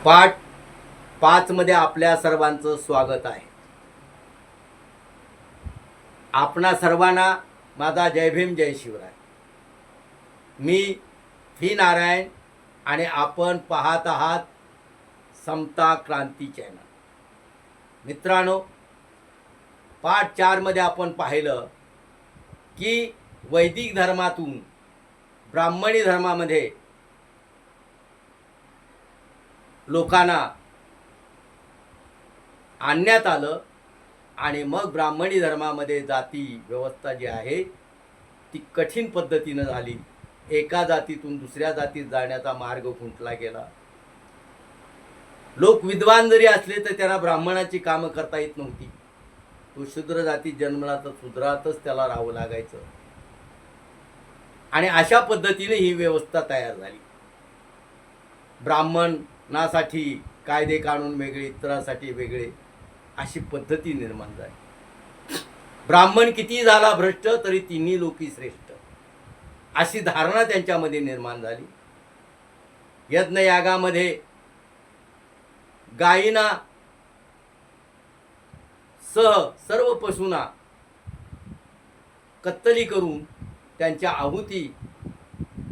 पाठ 5 मध्ये आपल्या सर्वांचं स्वागत आहे. आपणा सर्वांना माझा जय भीम जय शिवराय. मी व्ही नारायण आणि आपण पाहत आहात समता क्रांती चॅनल. मित्रांनो, पाठ 4 मध्ये आपण पाहिलं की वैदिक धर्मातून ब्राह्मणी धर्मामध्ये लोकांना आणण्यात आलं आणि मग ब्राह्मणी धर्मामध्ये जाती व्यवस्था जी आहे ती कठीण पद्धतीनं झाली. एका जातीतून दुसऱ्या जातीत जाण्याचा मार्ग खुंटला गेला. लोक विद्वान जरी असले तर त्यांना ब्राह्मणाची कामं करता येत नव्हती. तो शूद्र जातीत जन्मला तर शूद्रातच त्याला राहावं लागायचं आणि अशा पद्धतीने ही व्यवस्था तयार झाली. ब्राह्मणासाठी कायदे कानून वेगळे, इतरांसाठी वेगळे, अशी पद्धती निर्माण झाली. ब्राह्मण किती झाला भ्रष्ट तरी तिन्ही लोकी श्रेष्ठ, अशी धारणा त्यांच्यामध्ये निर्माण झाली. यज्ञयागामध्ये गायीना सह सर्व पशूंना कत्तली करून त्यांच्या आहुती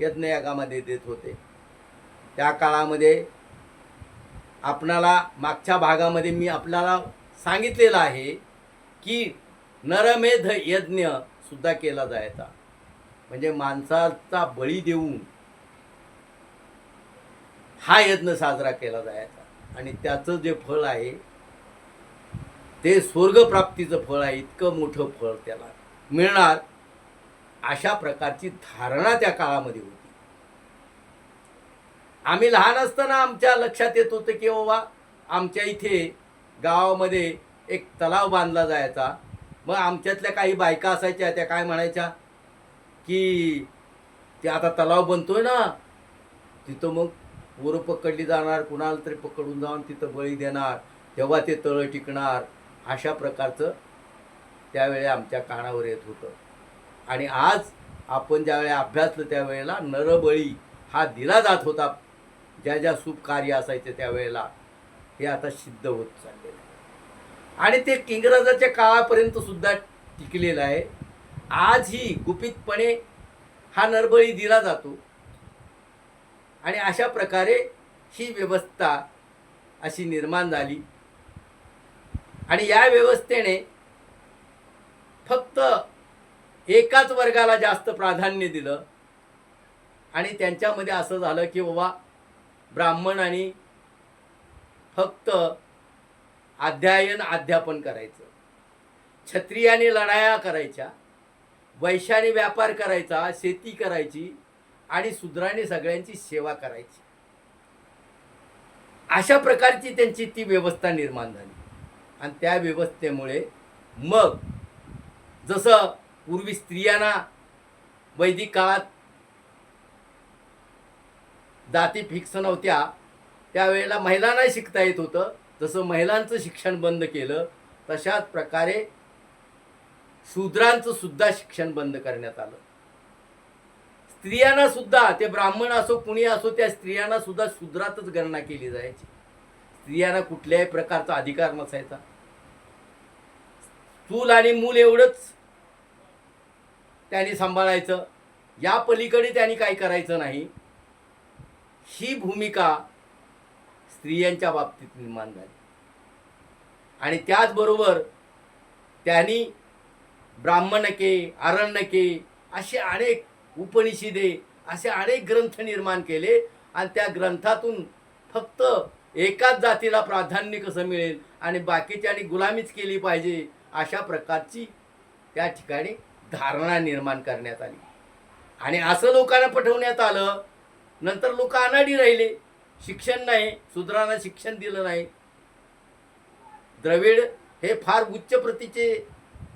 यज्ञयागामध्ये देत होते. त्या काळामध्ये आपणाला मागच्या भागामध्ये मी आपल्याला सांगितलेलं आहे की नरमेध यज्ञ सुद्धा केला जायचा, म्हणजे माणसाचा बळी देऊन हा यज्ञ साजरा केला जायचा आणि त्याचं जे फळ आहे ते स्वर्गप्राप्तीचं फळ आहे. इतकं मोठं फळ त्याला मिळणार, अशा प्रकारची धारणा त्या काळामध्ये होती. आम्ही लहान असताना आमच्या लक्षात येत होतं की बाबा आमच्या इथे गावामध्ये एक तलाव बांधला जायचा. मग आमच्यातल्या काही बायका असायच्या, त्या काय म्हणायच्या की ते आता तलाव बनतोय ना, तिथं मग पोरं पकडली जाणार, कुणाला तरी पकडून जाऊन तिथं बळी देणार, तेव्हा ते तळं टिकणार. अशा प्रकारचं त्यावेळी आमच्या कानावर येत होतं. आणि आज आपण ज्यावेळी अभ्यासलं त्यावेळेला नरबळी हा दिला जात होता, ज्या ज्या शुभ कार्य असायचे त्यावेळेला, हे आता सिद्ध होत चाललेलं आहे आणि ते इंग्रजाच्या काळापर्यंत सुद्धा टिकलेलं आहे. आजही गुपितपणे हा नरबळी दिला जातो आणि अशा प्रकारे ही व्यवस्था अशी निर्माण झाली. आणि या व्यवस्थेने फक्त एकाच वर्गाला जास्त प्राधान्य दिलं आणि त्यांच्यामध्ये असं झालं की बाबा ब्राह्मणांनी फक्त अध्यापन करायचं, क्षत्रियाने लढाया करायच्या, वैश्याने व्यापार करायचा, शेती करायची आणि शूद्राने सगळ्यांची सेवा करायची. अशा प्रकारची त्यांची ती व्यवस्था निर्माण झाली. आणि त्या व्यवस्थेमुळे मग जसं पूर्वी स्त्रियांना वैदिक काळात जाती फिक्स नव्हत्या, त्यावेळेला महिलांना शिकता येत होतं. जसं महिलांचं शिक्षण बंद केलं, तशाच प्रकारे शूद्रांचं सुद्धा शिक्षण बंद करण्यात आलं. स्त्रियांना सुद्धा, ते ब्राह्मण असो कुणी असो, त्या स्त्रियांना सुद्धा शूद्रातच गणना केली जायची. स्त्रियांना कुठल्याही प्रकारचा अधिकार नसायचा. चूल आणि मूल एवढंच त्यांनी सांभाळायचं, या पलीकडे त्यांनी काही करायचं नाही. ही भूमिका स्त्रियांच्या बाबतीत निर्माण झाली. आणि त्याचबरोबर त्यांनी ब्राह्मणके, आरण्यके असे अनेक उपनिषदे, असे अनेक ग्रंथ निर्माण केले आणि त्या ग्रंथातून फक्त एकाच जातीला प्राधान्य कसं मिळेल आणि बाकीच्यांनी गुलामीच केली पाहिजे, अशा प्रकारची त्या ठिकाणी धारणा निर्माण करण्यात आली. आणि असं लोकांना पटवण्यात आलं. नंतर लोक अनाडी राहिले. शिक्षण नाही, शूद्रांना शिक्षण दिलं नाही. द्रविड हे फार उच्च प्रतीचे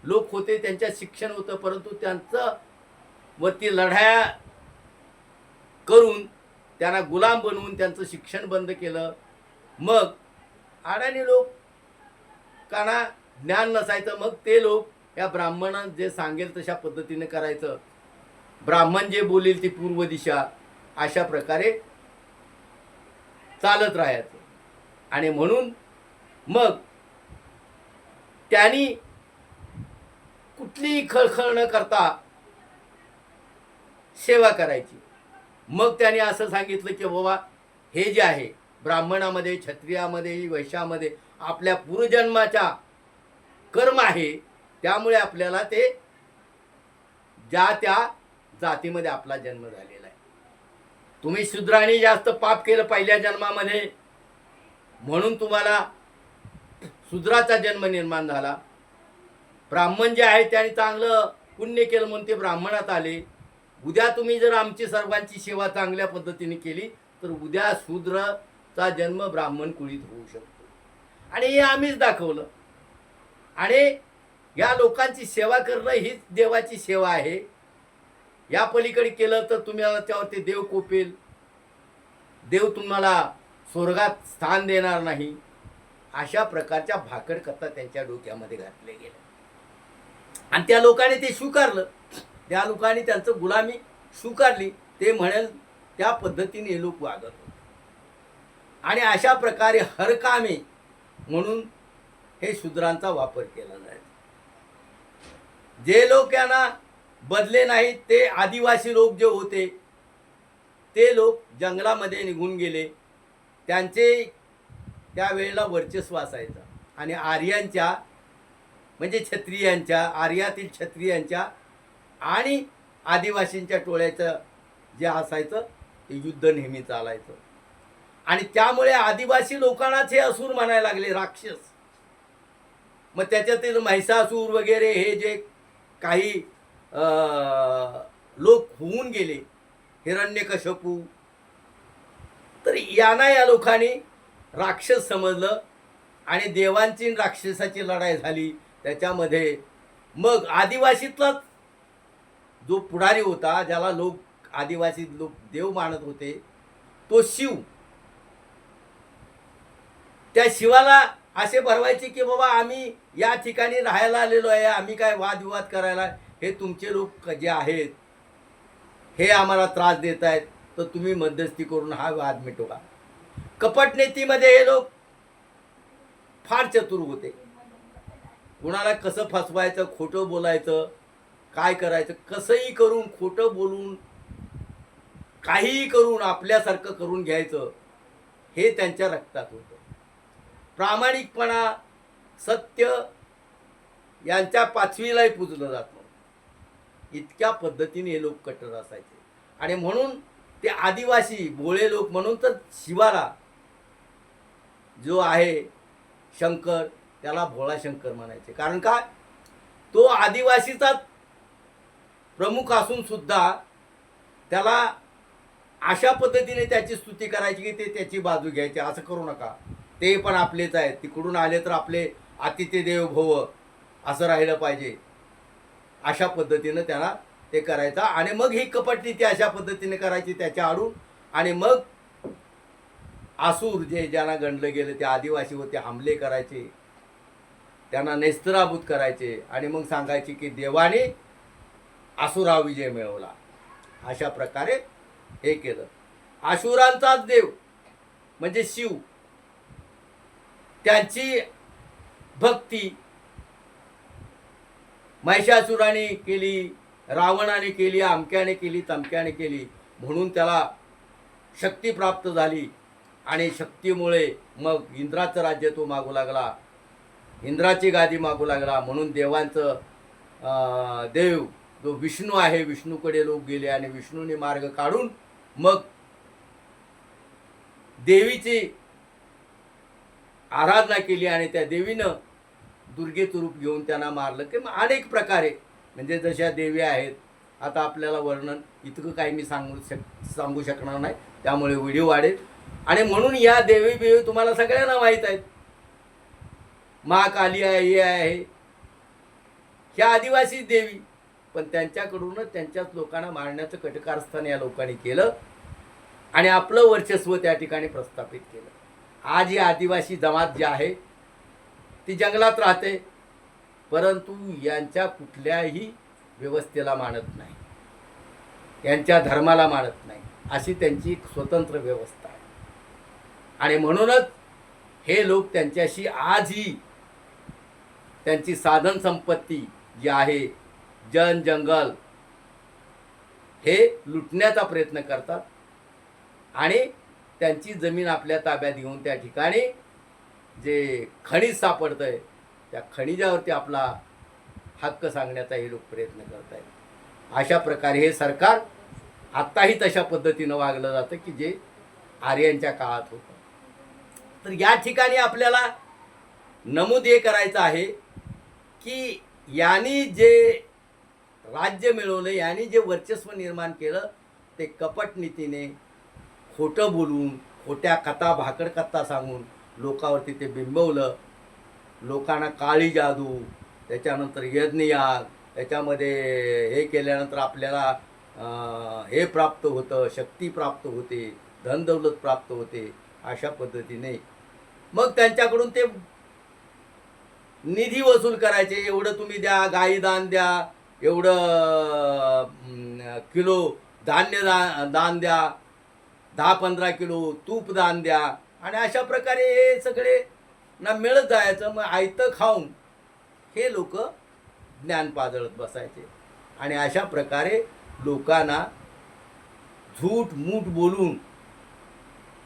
लोक होते, त्यांच्यात शिक्षण होतं, परंतु त्यांचं वरती लढाया करून त्यांना गुलाम बनवून त्यांचं शिक्षण बंद केलं. मग अडाणी लोकांना ज्ञान नसायचं, मग ते लोक या ब्राह्मणांना जे सांगेल तशा पद्धतीने करायचं. ब्राह्मण जे बोलेल ती पूर्व दिशा, अशा प्रकारे चालत राहायचं. आणि म्हणून मग त्यांनी कुठलीही खळखळ न करता सेवा करायची. मग त्याने असं सांगितलं की बाबा हे जे आहे ब्राह्मणामध्ये, क्षत्रियामध्ये, वैश्यामध्ये आपल्या पूर्वजन्माचा कर्म आहे, त्यामुळे आपल्याला ते ज्या त्या जातीमध्ये आपला जन्म झालेला आहे. तुम्ही शूद्रांनी जास्त पाप केलं पहिल्या जन्मामध्ये, म्हणून तुम्हाला शूद्राचा जन्म निर्माण झाला. ब्राह्मण जे आहे त्याने चांगलं पुण्य केलं म्हणून ते ब्राह्मणात आले. उद्या तुम्ही जर आमची सर्वांची सेवा चांगल्या पद्धतीने केली तर उद्या शूद्राचा जन्म ब्राह्मण कुळीत होऊ शकतो. आणि हे आम्हीच दाखवलं. आणि या लोकांची सेवा करणं हीच देवाची सेवा आहे. या पलीकडे केलं तर तुम्हाला त्यावरती देव कोपेल, देव तुम्हाला स्वर्गात स्थान देणार नाही. अशा प्रकारच्या भाकड कथा त्यांच्या डोक्यामध्ये घातले गेल्या आणि त्या लोकांनी ते स्वीकारलं. त्या लोकांनी त्यांचं गुलामी स्वीकारली. ते म्हणेल त्या पद्धतीने हे लोक वागत होते. आणि अशा प्रकारे हरकामे म्हणून हे शूद्रांचा वापर केला जायचा. जे लोक यांना बदले नाहीत ते आदिवासी लोक जे होते ते लोक जंगलामध्ये निघून गेले. त्यांचे त्यावेळेला वर्चस्व असायचं. आणि आर्यांच्या म्हणजे क्षत्रियांच्या, आर्यातील क्षत्रियांच्या आणि आदिवासींच्या टोळ्याचं जे असायचं ते युद्ध नेहमी चालायचं. आणि त्यामुळे आदिवासी लोकांनाच हे असुर म्हणायला लागले, राक्षस. मग त्याच्यातील महिषासूर वगैरे हे जे काही लोक होऊन गेले, हिरण्यकश्यपू, तर यांना या लोकांनी राक्षस समजलं. आणि देवांची राक्षसाची लढाई झाली. त्याच्यामध्ये मग आदिवासीतलाच जो पुढारी होता, ज्याला लोक आदिवासी लोक देव मानत होते, तो शिव. त्या शिवाला असे भरवायचे की बाबा आम्ही या ठिकाणी राहायला आलेलो आहे, आम्ही काय वादविवाद करायला, हे तुमचे लोक जे आहेत हे आम्हाला त्रास देत आहेत, तर तुम्ही मध्यस्थी करून हा वाद मिटवा. कपटनीतीमध्ये हे लोक फार चतुर होते. कुणाला कसं फसवायचं, खोटं बोलायचं, काय करायचं, कसंही करून खोटं बोलून काहीही करून आपल्यासारखं करून घ्यायचं, हे त्यांच्या रक्तात होतं. प्रामाणिकपणा, सत्य यांच्या पाचवीलाही पूजलं जात नव्हतं. इतक्या पद्धतीने हे लोक कट्टर असायचे. आणि म्हणून ते आदिवासी भोळे लोक, म्हणून तर शिवाला जो आहे शंकर, त्याला भोळा शंकर म्हणायचे. कारण काय, तो आदिवासीचा प्रमुख असून सुद्धा त्याला अशा पद्धतीने त्याची स्तुती करायची की ते त्याची बाजू घ्यायची. असं करू नका, ते पण आपलेच आहेत, तिकडून आले तर आपले अतिथी देव भव असं राहिलं पाहिजे. अशा पद्धतीनं त्याला ते करायचा. आणि मग ही कपटनीती अशा पद्धतीने करायची त्याच्या आडून. आणि मग आसूर जे ज्यांना गणलं गेलं ते आदिवासी होते, हमले करायचे, त्यांना नेस्तराभूत करायचे. आणि मग सांगायचे की देवाने आसुरावर विजय मिळवला. अशा प्रकारे हे केलं. आसुरांचाच देव म्हणजे शिव, त्यांची भक्ती महिषासुराने केली, रावणाने केली, अमक्याने केली, तमक्याने केली. म्हणून त्याला शक्ती प्राप्त झाली. आणि शक्तीमुळे मग इंद्राचं राज्य तो मागू लागला, इंद्राची गादी मागू लागला. म्हणून देवांचं देव जो विष्णू आहे, विष्णूकडे लोक गेले. आणि विष्णूने मार्ग काढून मग देवीची आराधना केली. आणि त्या देवीनं दुर्गेचं रूप घेऊन त्यांना मारलं. की अनेक प्रकारे म्हणजे जशा देवी आहेत, आता आपल्याला वर्णन इतकं काही मी सांगू शकणार नाही, त्यामुळे व्हिडिओ वाढेल. आणि म्हणून या देवी बिवी तुम्हाला सगळ्यांना माहीत आहेत. महाकाली आहे, हे आहे, ह्या आदिवासी देवी. पण त्यांच्याकडूनच त्यांच्याच लोकांना मारण्याचं कटकारस्थान या लोकांनी केलं आणि आपलं वर्चस्व त्या ठिकाणी प्रस्थापित केलं. आज ही आदिवासी जमात जी आहे ती जंगलात राहते, परंतु यांच्या कुठल्याही व्यवस्थेला मानत नाही, यांच्या धर्माला मानत नाही. अशी त्यांची एक स्वतंत्र व्यवस्था आहे. आणि म्हणूनच हे लोक त्यांच्याशी आजही त्यांची साधन संपत्ती जी आहे, जन जंगल, हे लुटण्याचा प्रयत्न करतात आणि त्यांची जमीन आपल्या ताब्यात घेऊन त्या ठिकाणी जे खनिज सापडतंय त्या खनिजावरती आपला हक्क सांगण्याचा हे लोक प्रयत्न करत आहेत. अशा प्रकारे हे सरकार आत्ताही तशा पद्धतीनं वागलं जातं की जे आर्यांच्या काळात होतं. तर या ठिकाणी आपल्याला नमूद हे करायचं आहे की यांनी जे राज्य मिळवलं, यांनी जे वर्चस्व निर्माण केलं, ते कपट नीतीने, खोटं बोलून, खोट्या कथा, भाकड कथा सांगून लोकांवरती ते बिंबवलं. लोकांना काळी जादू, त्याच्यानंतर यज्ञयाग, त्याच्यामध्ये हे केल्यानंतर आपल्याला हे प्राप्त होतं, शक्ती प्राप्त होते, धनदौलत प्राप्त होते, अशा पद्धतीने मग त्यांच्याकडून ते निधी वसूल करायचे. एवढं तुम्ही द्या, गाई दान द्या, एवढं किलो धान्य दान द्या, 10-15 किलो तूप दान द्या, आणि अशा प्रकारे हे सगळे ना मिळत जायचं. मग आयतं खाऊन हे लोक ज्ञान पाजळत बसायचे आणि अशा प्रकारे लोकांना झूठ मूठ बोलून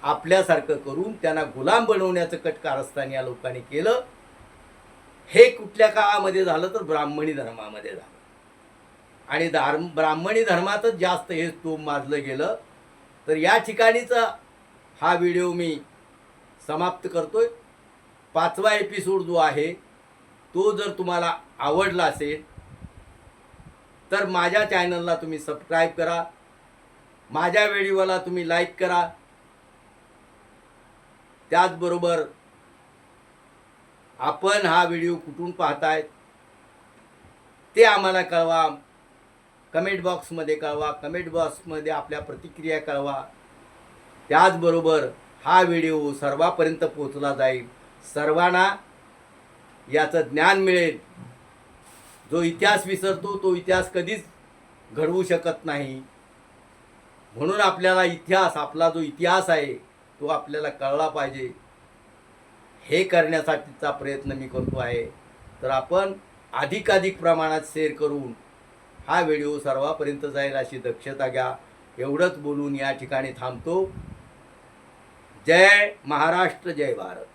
आपल्यासारखं करून त्यांना गुलाम बनवण्याचं कटकारस्थान या लोकांनी केलं. हे कुठल्या काळामध्ये झालं तर ब्राह्मणी धर्मामध्ये झालं, आणि ब्राह्मणी धर्मातच जास्त हे स्तोम माजलं गेलं. तर या ठिकाणीच हा व्हिडिओ मी समाप्त करतोय. 5वा एपिसोड जो आहे तो जर तुम्हाला आवडला असेल तर माझ्या चॅनलला तुम्ही सबस्क्राईब करा, माझ्या व्हिडिओला तुम्ही लाईक करा. त्याचबरोबर आपण हा व्हिडिओ कुठून पाहतायत ते आम्हाला कळवा, कमेंट बॉक्समध्ये कळवा, कमेंट बॉक्समध्ये आपल्या प्रतिक्रिया कळवा. त्याचबरोबर हा व्हिडिओ सर्वांपर्यंत पोहोचला जाईल, सर्वांना याचं ज्ञान मिळेल. जो इतिहास विसरतो तो इतिहास कधीच घडवू शकत नाही. म्हणून आपल्याला इतिहास, आपला जो इतिहास आहे तो आपल्याला कळला पाहिजे. हे करण्यासाठीचा प्रयत्न मी करतो आहे. तर आपण अधिकाधिक प्रमाणात शेअर करून हा व्हिडिओ सर्वांपर्यंत जाईल अशी दक्षता घ्या. एवढंच बोलून या ठिकाणी थांबतो. जय महाराष्ट्र, जय भारत.